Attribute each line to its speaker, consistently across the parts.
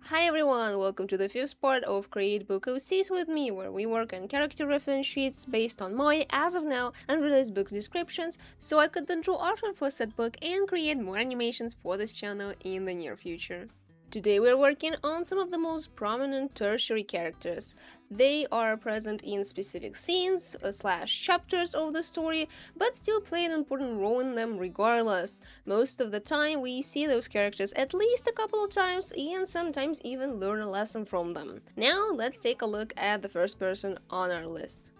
Speaker 1: Hi everyone, welcome to the fifth part of Create Book OCs with me, where we work on character reference sheets based on my, as of now, unreleased books descriptions, so I could then draw artwork for said book and create more animations for this channel in the near future. Today we're working on some of the most prominent tertiary characters. They are present in specific scenes slash chapters of the story, but still play an important role in them regardless. Most of the time we see those characters at least a couple of times and sometimes even learn a lesson from them. Now let's take a look at the first person on our list.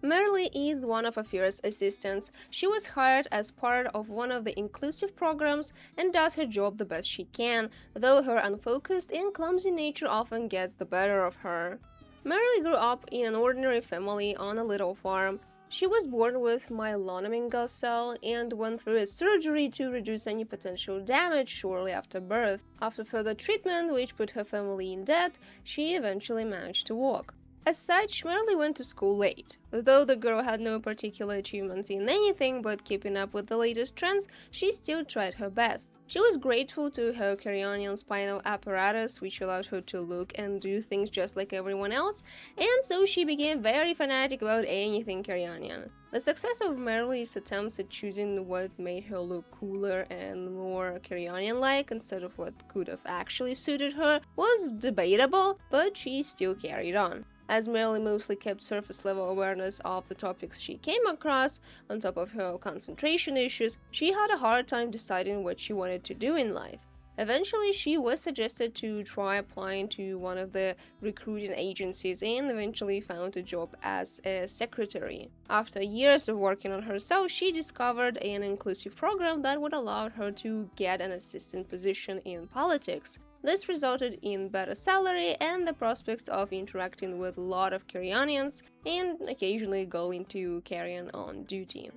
Speaker 1: Merle is one of Afira's assistants. She was hired as part of one of the inclusive programs and does her job the best she can, though her unfocused and clumsy nature often gets the better of her. Merle grew up in an ordinary family on a little farm. She was born with myelomeningocele and went through a surgery to reduce any potential damage shortly after birth. After further treatment, which put her family in debt, she eventually managed to walk. As such, Merle went to school late. Though the girl had no particular achievements in anything but keeping up with the latest trends, she still tried her best. She was grateful to her Carionian spinal apparatus, which allowed her to look and do things just like everyone else, and so she became very fanatic about anything Carionian. The success of Merle's attempts at choosing what made her look cooler and more Carionian-like instead of what could have actually suited her was debatable, but she still carried on. As Merle mostly kept surface-level awareness of the topics she came across, on top of her concentration issues, she had a hard time deciding what she wanted to do in life. Eventually, she was suggested to try applying to one of the recruiting agencies and eventually found a job as a secretary. After years of working on herself, she discovered an inclusive program that would allow her to get an assistant position in politics. This resulted in better salary and the prospects of interacting with a lot of Carionians and occasionally going to Carion on duty.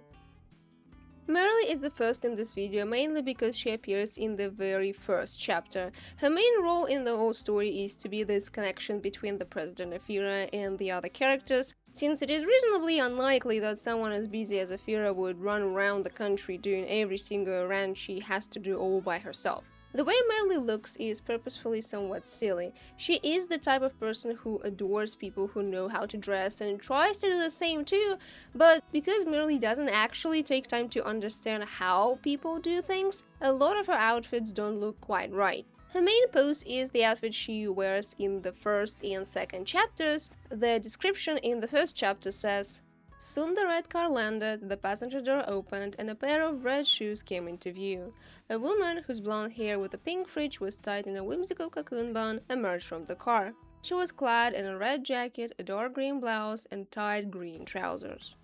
Speaker 1: Merle is the first in this video mainly because she appears in the very first chapter. Her main role in the whole story is to be this connection between the President Afira and the other characters, since it is reasonably unlikely that someone as busy as Afira would run around the country doing every single errand she has to do all by herself. The way Merle looks is purposefully somewhat silly. She is the type of person who adores people who know how to dress and tries to do the same too, but because Merle doesn't actually take time to understand how people do things, a lot of her outfits don't look quite right. Her main pose is the outfit she wears in the first and second chapters. The description in the first chapter says, "Soon the red car landed, the passenger door opened, and a pair of red shoes came into view. A woman whose blonde hair with a pink fringe was tied in a whimsical cocoon bun emerged from the car. She was clad in a red jacket, a dark green blouse, and tight green trousers."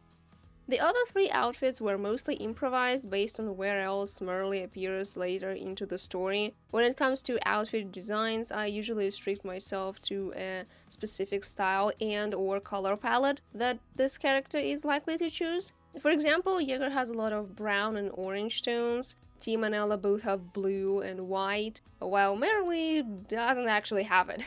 Speaker 1: The other three outfits were mostly improvised based on where else Merle appears later into the story. When it comes to outfit designs, I usually restrict myself to a specific style and/or color palette that this character is likely to choose. For example, Jaeger has a lot of brown and orange tones. Tim and Ella both have blue and white, while Merle doesn't actually have it.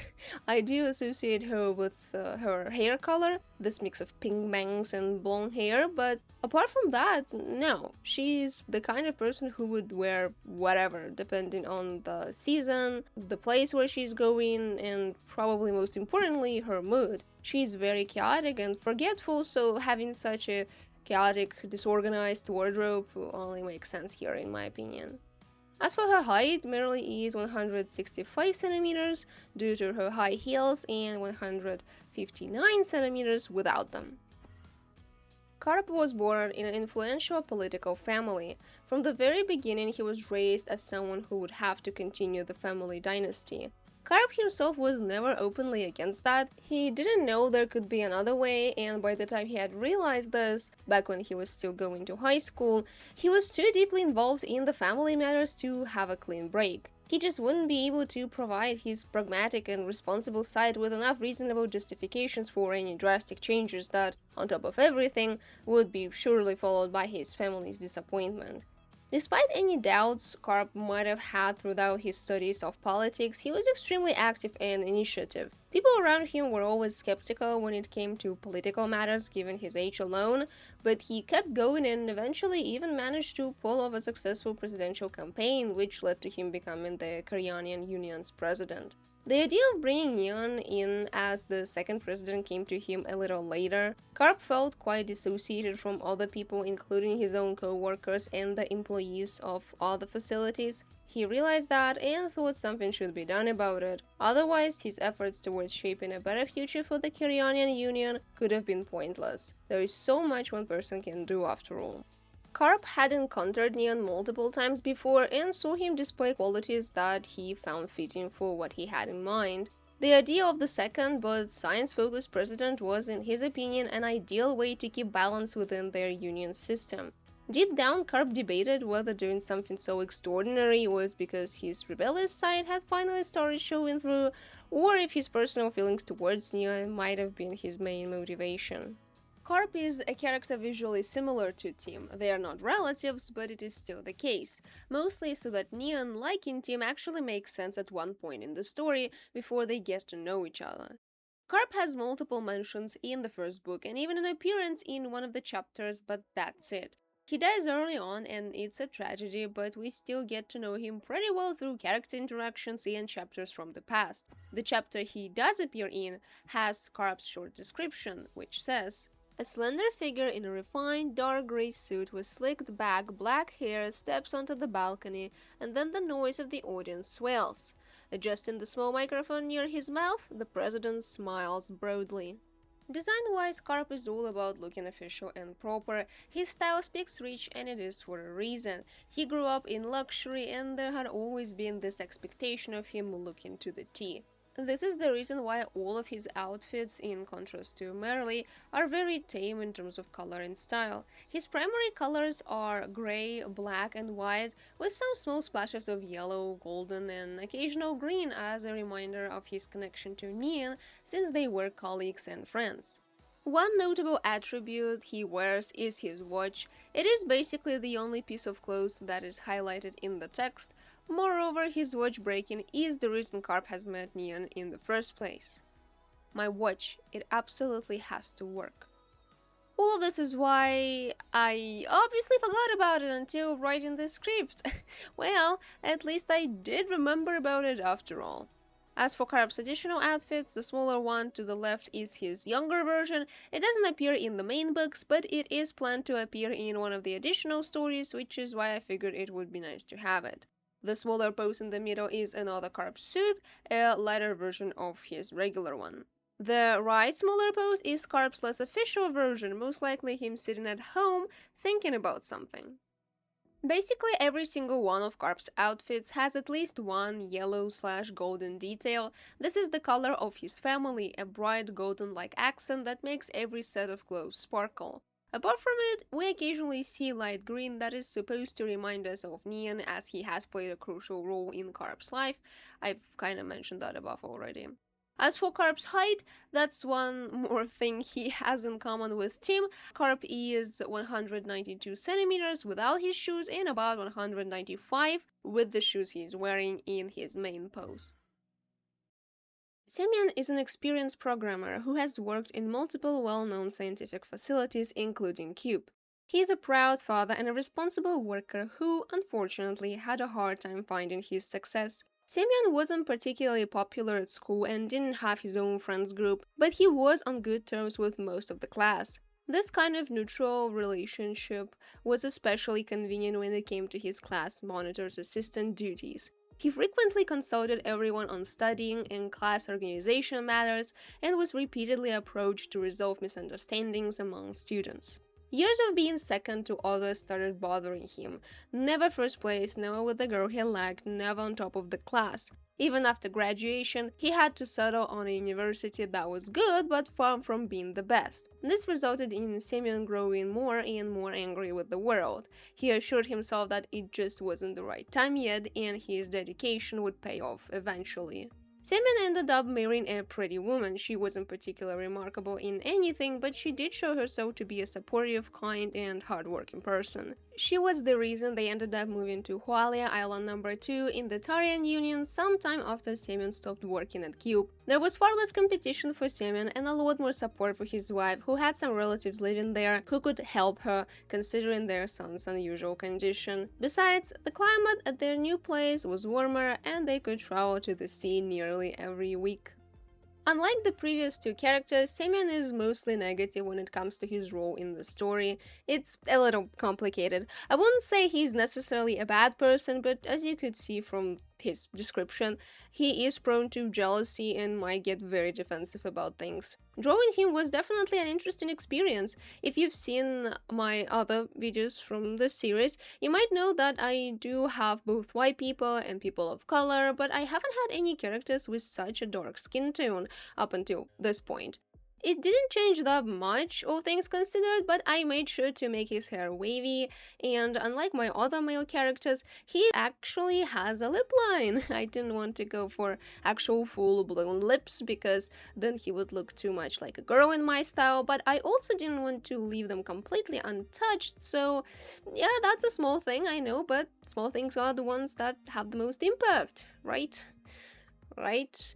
Speaker 1: I do associate her with her hair color, this mix of pink bangs and blonde hair, but apart from that, no. She's the kind of person who would wear whatever, depending on the season, the place where she's going, and probably most importantly, her mood. She's very chaotic and forgetful, so having such a chaotic, disorganized wardrobe only makes sense here, in my opinion. As for her height, Merle is 165 centimeters due to her high heels and 159 centimeters without them. Karp was born in an influential political family. From the very beginning, he was raised as someone who would have to continue the family dynasty. Karp himself was never openly against that. He didn't know there could be another way, and by the time he had realized this, back when he was still going to high school, he was too deeply involved in the family matters to have a clean break. He just wouldn't be able to provide his pragmatic and responsible side with enough reasonable justifications for any drastic changes that, on top of everything, would be surely followed by his family's disappointment. Despite any doubts Karp might have had throughout his studies of politics, he was extremely active and initiative. People around him were always skeptical when it came to political matters given his age alone, but he kept going and eventually even managed to pull off a successful presidential campaign, which led to him becoming the Korean Union's president. The idea of bringing Neon in as the second president came to him a little later. Karp felt quite dissociated from other people, including his own co-workers and the employees of other facilities. He realized that and thought something should be done about it. Otherwise, his efforts towards shaping a better future for the Karyanian Union could have been pointless. There is so much one person can do after all. Karp had encountered Neon multiple times before and saw him display qualities that he found fitting for what he had in mind. The idea of the second but science-focused president was, in his opinion, an ideal way to keep balance within their union system. Deep down, Karp debated whether doing something so extraordinary was because his rebellious side had finally started showing through, or if his personal feelings towards Neon might have been his main motivation. Karp is a character visually similar to Tim. They are not relatives, but it is still the case. Mostly so that Neon liking Tim actually makes sense at one point in the story before they get to know each other. Karp has multiple mentions in the first book and even an appearance in one of the chapters, but that's it. He dies early on and it's a tragedy, but we still get to know him pretty well through character interactions and chapters from the past. The chapter he does appear in has Karp's short description, which says, "A slender figure in a refined, dark gray suit with slicked back black hair steps onto the balcony, and then the noise of the audience swells. Adjusting the small microphone near his mouth, the president smiles broadly." Design-wise, Karp is all about looking official and proper. His style speaks rich, and it is for a reason. He grew up in luxury, and there had always been this expectation of him looking to the T. This is the reason why all of his outfits, in contrast to Merrily, are very tame in terms of color and style. His primary colors are gray, black, and white, with some small splashes of yellow, golden, and occasional green as a reminder of his connection to Neon, since they were colleagues and friends. One notable attribute he wears is his watch. It is basically the only piece of clothes that is highlighted in the text. Moreover, his watch breaking is the reason Karp has met Neon in the first place. "My watch, it absolutely has to work." All of this is why I obviously forgot about it until writing the script. Well, at least I did remember about it after all. As for Karp's additional outfits, the smaller one to the left is his younger version. It doesn't appear in the main books, but it is planned to appear in one of the additional stories, which is why I figured it would be nice to have it. The smaller pose in the middle is another Karp suit, a lighter version of his regular one. The right smaller pose is Karp's less official version, most likely him sitting at home thinking about something. Basically, every single one of Karp's outfits has at least one yellow/golden detail. This is the color of his family, a bright golden-like accent that makes every set of clothes sparkle. Apart from it, we occasionally see light green that is supposed to remind us of Neon, as he has played a crucial role in Karp's life. I've kinda mentioned that above already. As for Karp's height, that's one more thing he has in common with Tim. Karp is 192 centimeters without his shoes and about 195 with the shoes he is wearing in his main pose. Semyon is an experienced programmer who has worked in multiple well-known scientific facilities, including Cube. He is a proud father and a responsible worker who, unfortunately, had a hard time finding his success. Semyon wasn't particularly popular at school and didn't have his own friends group, but he was on good terms with most of the class. This kind of neutral relationship was especially convenient when it came to his class monitor's assistant duties. He frequently consulted everyone on studying and class organization matters and was repeatedly approached to resolve misunderstandings among students. Years of being second to others started bothering him. Never first place, never with the girl he liked, never on top of the class. Even after graduation, he had to settle on a university that was good but far from being the best. This resulted in Semyon growing more and more angry with the world. He assured himself that it just wasn't the right time yet and his dedication would pay off eventually. Semyon ended up marrying a pretty woman. She wasn't particularly remarkable in anything, but she did show herself to be a supportive, kind, and hardworking person. She was the reason they ended up moving to Hualia Island number 2 in the Tarian Union sometime after Semyon stopped working at Cube. There was far less competition for Semyon and a lot more support for his wife, who had some relatives living there who could help her, considering their son's unusual condition. Besides, the climate at their new place was warmer and they could travel to the sea nearly every week. Unlike the previous two characters, Semyon is mostly negative when it comes to his role in the story. It's a little complicated. I wouldn't say he's necessarily a bad person, but as you could see from his description, he is prone to jealousy and might get very defensive about things. Drawing him was definitely an interesting experience. If you've seen my other videos from this series, you might know that I do have both white people and people of color, but I haven't had any characters with such a dark skin tone up until this point. It didn't change that much, all things considered, but I made sure to make his hair wavy, and unlike my other male characters, he actually has a lip line. I didn't want to go for actual full-blown lips, because then he would look too much like a girl in my style, but I also didn't want to leave them completely untouched, so yeah, that's a small thing, I know, but small things are the ones that have the most impact, right? Right?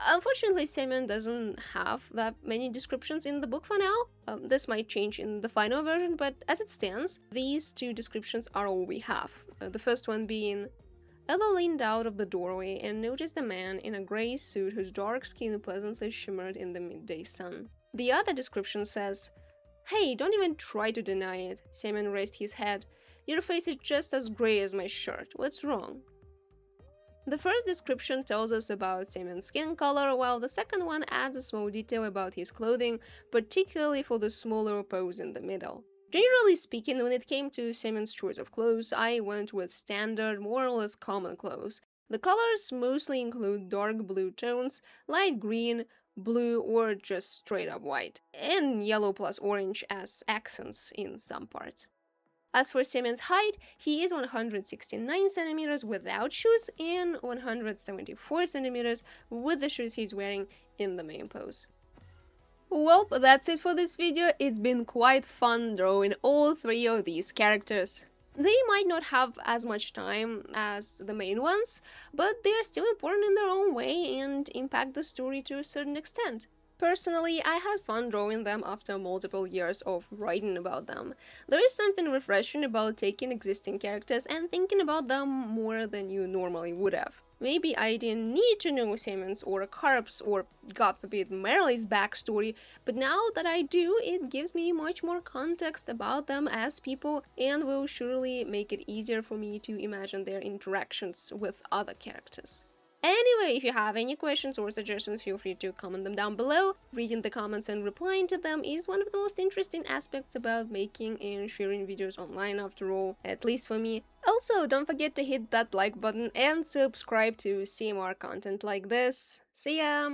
Speaker 1: Unfortunately, Semyon doesn't have that many descriptions in the book for now. This might change in the final version, but as it stands, these two descriptions are all we have. The first one being, Ella leaned out of the doorway and noticed a man in a grey suit whose dark skin pleasantly shimmered in the midday sun. The other description says, Hey, don't even try to deny it. Semyon raised his head. Your face is just as grey as my shirt. What's wrong? The first description tells us about Semyon's skin color, while the second one adds a small detail about his clothing, particularly for the smaller pose in the middle. Generally speaking, when it came to Semyon's choice of clothes, I went with standard, more or less common clothes. The colors mostly include dark blue tones, light green, blue, or just straight up white, and yellow plus orange as accents in some parts. As for Semyon's height, he is 169 centimeters without shoes and 174 centimeters with the shoes he's wearing in the main pose. Well, that's it for this video. It's been quite fun drawing all three of these characters. They might not have as much time as the main ones, but they're still important in their own way and impact the story to a certain extent. Personally, I had fun drawing them after multiple years of writing about them. There is something refreshing about taking existing characters and thinking about them more than you normally would have. Maybe I didn't need to know Semyon's or Karp's or, God forbid, Marily's backstory, but now that I do, it gives me much more context about them as people and will surely make it easier for me to imagine their interactions with other characters. Anyway, if you have any questions or suggestions, feel free to comment them down below. Reading the comments and replying to them is one of the most interesting aspects about making and sharing videos online, after all, at least for me. Also, don't forget to hit that like button and subscribe to see more content like this. See ya!